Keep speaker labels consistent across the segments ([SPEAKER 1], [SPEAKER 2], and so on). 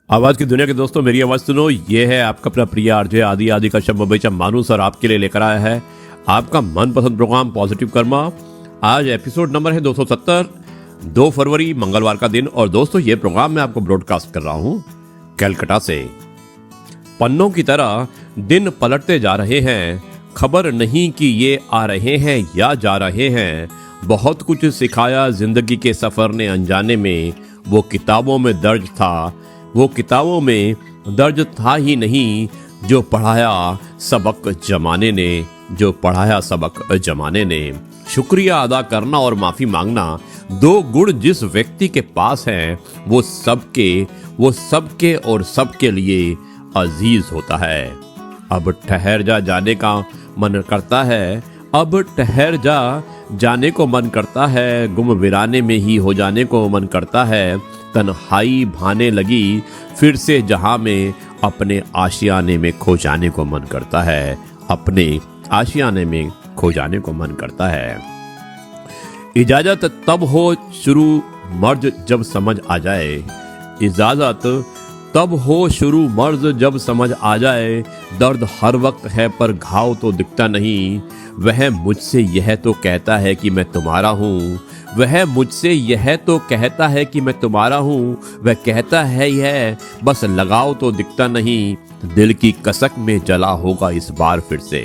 [SPEAKER 1] आवाज की दुनिया के दोस्तों, मेरी आवाज सुनो। ये है आपका अपना प्रिय आरजे आदि आदि का शब्द बेचा मानुस और आपके लिए लेकर आया है आपका मनपसंद प्रोग्राम पॉजिटिव कर्मा। आज एपिसोड नंबर है 270, 2 फरवरी मंगलवार का दिन। और दोस्तों, ये प्रोग्राम मैं आपको ब्रॉडकास्ट कर रहा हूं कलकत्ता से। पन्नों की तरह दिन पलटते जा रहे हैं, खबर नहीं कि ये आ रहे हैं या जा रहे हैं। बहुत कुछ सिखाया जिंदगी के सफर ने अनजाने में, वो किताबों में दर्ज था, वो किताबों में दर्ज था ही नहीं, जो पढ़ाया सबक जमाने ने, जो पढ़ाया सबक जमाने ने। शुक्रिया अदा करना और माफी मांगना, दो गुण जिस व्यक्ति के पास हैं, वो सबके और सबके लिए अजीज होता है। अब ठहर जा जाने का मन करता है, अब ठहर जा जाने को मन करता है, गुम वीराने में ही हो जाने को मन करता है। तन्हाई भाने लगी फिर से जहां में, अपने आशियाने में खो जाने को मन करता है, अपने आशियाने में खो जाने को मन करता है। इजाजत तब हो शुरू मर्ज जब समझ आ जाए, इजाजत तब हो शुरू मर्ज जब समझ आ जाए। दर्द हर वक्त है पर घाव तो दिखता नहीं, वह मुझसे यह तो कहता है कि मैं तुम्हारा हूँ, वह मुझसे यह तो कहता है कि मैं तुम्हारा हूँ। वह कहता है यह बस लगाव तो दिखता नहीं, दिल की कसक में जला होगा इस बार फिर से,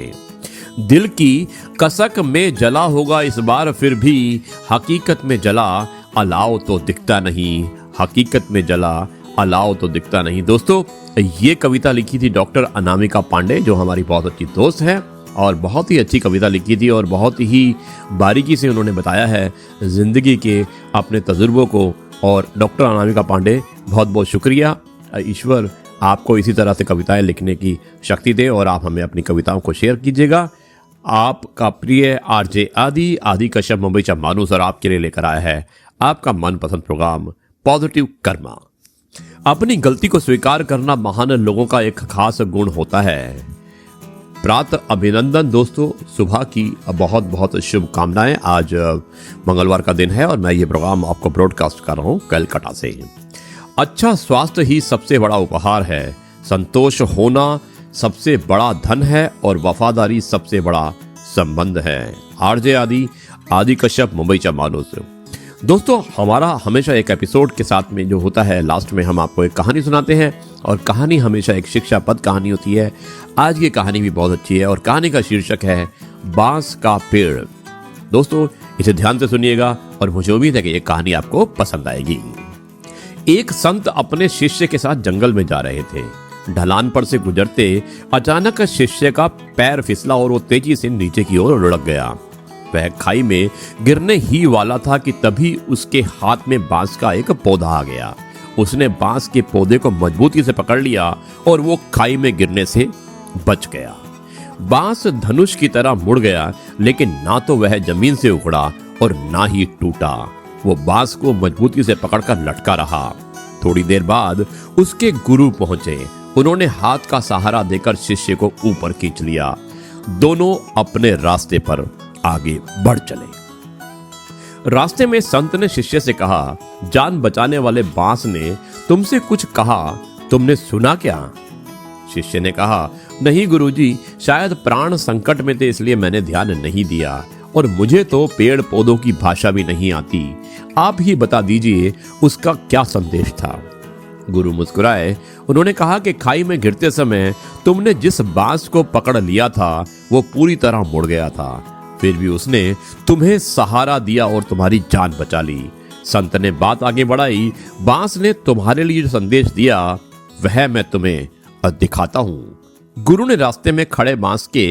[SPEAKER 1] दिल की कसक में जला होगा इस बार फिर भी। हकीकत में जला अलाव तो दिखता नहीं, हकीकत में जला अलाव तो दिखता नहीं। दोस्तों, ये कविता लिखी थी डॉक्टर अनामिका पांडे, जो हमारी बहुत अच्छी दोस्त है, और बहुत ही अच्छी कविता लिखी थी और बहुत ही बारीकी से उन्होंने बताया है जिंदगी के अपने तजुर्बों को। और डॉक्टर अनामिका पांडे, बहुत बहुत शुक्रिया। ईश्वर आपको इसी तरह से कविताएं लिखने की शक्ति दे और आप हमें अपनी कविताओं को शेयर कीजिएगा। आपका प्रिय आरजे आदि कश्यप मुंबई से मानुस और आपके लिए लेकर आया है आपका मनपसंद प्रोग्राम पॉजिटिव कर्मा। अपनी गलती को स्वीकार करना महान लोगों का एक खास गुण होता है। प्रातः अभिनंदन दोस्तों, सुबह की बहुत बहुत शुभकामनाएं। आज मंगलवार का दिन है और मैं ये प्रोग्राम आपको ब्रॉडकास्ट कर रहा हूँ कलकत्ता से। अच्छा स्वास्थ्य ही सबसे बड़ा उपहार है, संतोष होना सबसे बड़ा धन है और वफादारी सबसे बड़ा संबंध है। आरजे आदि कश्यप मुंबई से मानुस। दोस्तों, हमारा हमेशा एक एपिसोड के साथ में जो होता है, लास्ट में हम आपको एक कहानी सुनाते हैं और कहानी हमेशा एक शिक्षापद कहानी होती है। आज की कहानी भी बहुत अच्छी है और कहानी का शीर्षक है बांस का पेड़। दोस्तों, इसे ध्यान से सुनिएगा और मुझे उम्मीद है कि ये कहानी आपको पसंद आएगी। एक संत अपने शिष्य के साथ जंगल में जा रहे थे। ढलान पर से गुजरते अचानक शिष्य का पैर फिसला और वो तेजी से नीचे की ओर लुढ़क गया। वह खाई में गिरने ही वाला था कि तभी उसके हाथ में बांस का एक पौधा आ गया। उसने बांस के पौधे को मजबूती से पकड़ लिया और वो खाई में गिरने से बच गया। बांस धनुष की तरह मुड़ गया, लेकिन ना तो वह जमीन से उखड़ा और ना ही टूटा। वो बांस को मजबूती से पकड़कर लटका रहा। थोड़ी देर बाद उसके गुरु पहुंचे। उन्होंने हाथ का सहारा देकर शिष्य को ऊपर खींच लिया। दोनों अपने रास्ते पर आगे बढ़ चले। रास्ते में संत ने शिष्य से कहा, जान बचाने वाले बांस ने तुमसे कुछ कहा, तुमने सुना क्या? शिष्य ने कहा, नहीं गुरुजी, शायद प्राण संकट में थे इसलिए मैंने ध्यान नहीं दिया, और मुझे तो पेड़ पौधों की भाषा भी नहीं आती। आप ही बता दीजिए उसका क्या संदेश था। गुरु मुस्कुराए। उन्होंने कहा कि खाई में गिरते समय तुमने जिस बांस को पकड़ लिया था वो पूरी तरह मुड़ गया था, फिर भी उसने तुम्हें सहारा दिया और तुम्हारी जान बचा ली। संत ने बात आगे बढ़ाई, बांस ने तुम्हारे लिए जो संदेश दिया वह मैं तुम्हें दिखाता हूं। गुरु ने रास्ते में खड़े बांस के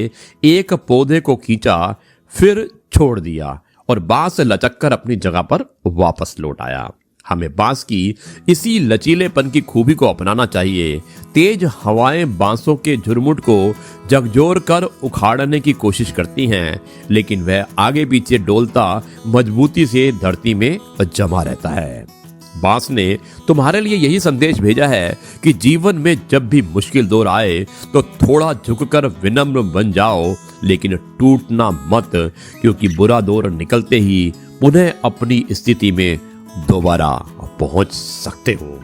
[SPEAKER 1] एक पौधे को खींचा, फिर छोड़ दिया और बांस लचककर अपनी जगह पर वापस लौट आया। हमें बांस की इसी लचीलेपन की खूबी को अपनाना चाहिए। तेज हवाएं बांसों के झुरमुट को झकझोर कर उखाड़ने की कोशिश करती हैं, लेकिन वह आगे पीछे डोलता मजबूती से धरती में जमा रहता है। बांस ने तुम्हारे लिए यही संदेश भेजा है कि जीवन में जब भी मुश्किल दौर आए तो थोड़ा झुककर विनम्र बन जाओ, लेकिन टूटना मत, क्योंकि बुरा दौर निकलते ही पुनः अपनी स्थिति में दोबारा पहुंच सकते हो।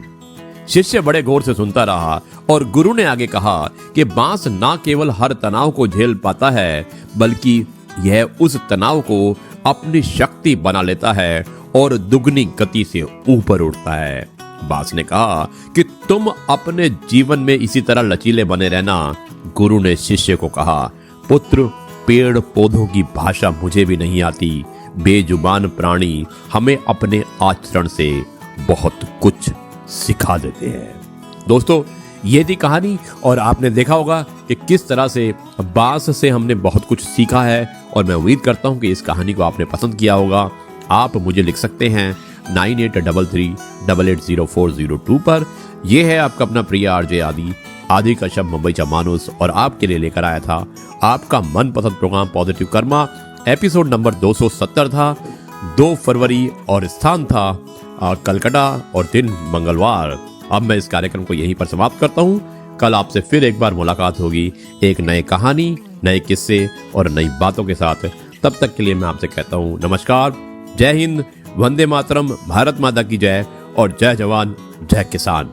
[SPEAKER 1] शिष्य बड़े गौर से सुनता रहा और गुरु ने आगे कहा कि बांस ना केवल हर तनाव को झेल पाता है, बल्कि यह उस तनाव को अपनी शक्ति बना लेता है और दुगनी गति से ऊपर उठता है। बांस ने कहा कि तुम अपने जीवन में इसी तरह लचीले बने रहना। गुरु ने शिष्य को कहा, पुत्र, पेड़ पौधों की भाषा मुझे भी नहीं आती। बेजुबान प्राणी हमें अपने आचरण से बहुत कुछ सिखा देते हैं। दोस्तों, ये थी कहानी और आपने देखा होगा कि किस तरह से बांस से हमने बहुत कुछ सीखा है और मैं उम्मीद करता हूं कि इस कहानी को आपने पसंद किया होगा। आप मुझे लिख सकते हैं 9833880402 पर। यह है आपका अपना प्रिय आरजे आदि का शब्द मुंबईचा माणूस और आपके लिए लेकर आया था आपका मनपसंद programme positive karma. Episode number 270 था, 2 फरवरी और स्थान था कलकत्ता और दिन मंगलवार। अब मैं इस कार्यक्रम को यहीं पर समाप्त करता हूं। कल आपसे फिर एक बार मुलाकात होगी एक नई कहानी, नए किस्से और नई बातों के साथ। तब तक के लिए मैं आपसे कहता हूं नमस्कार, जय हिंद, वंदे मातरम, भारत माता की जय और जय जवान जय किसान।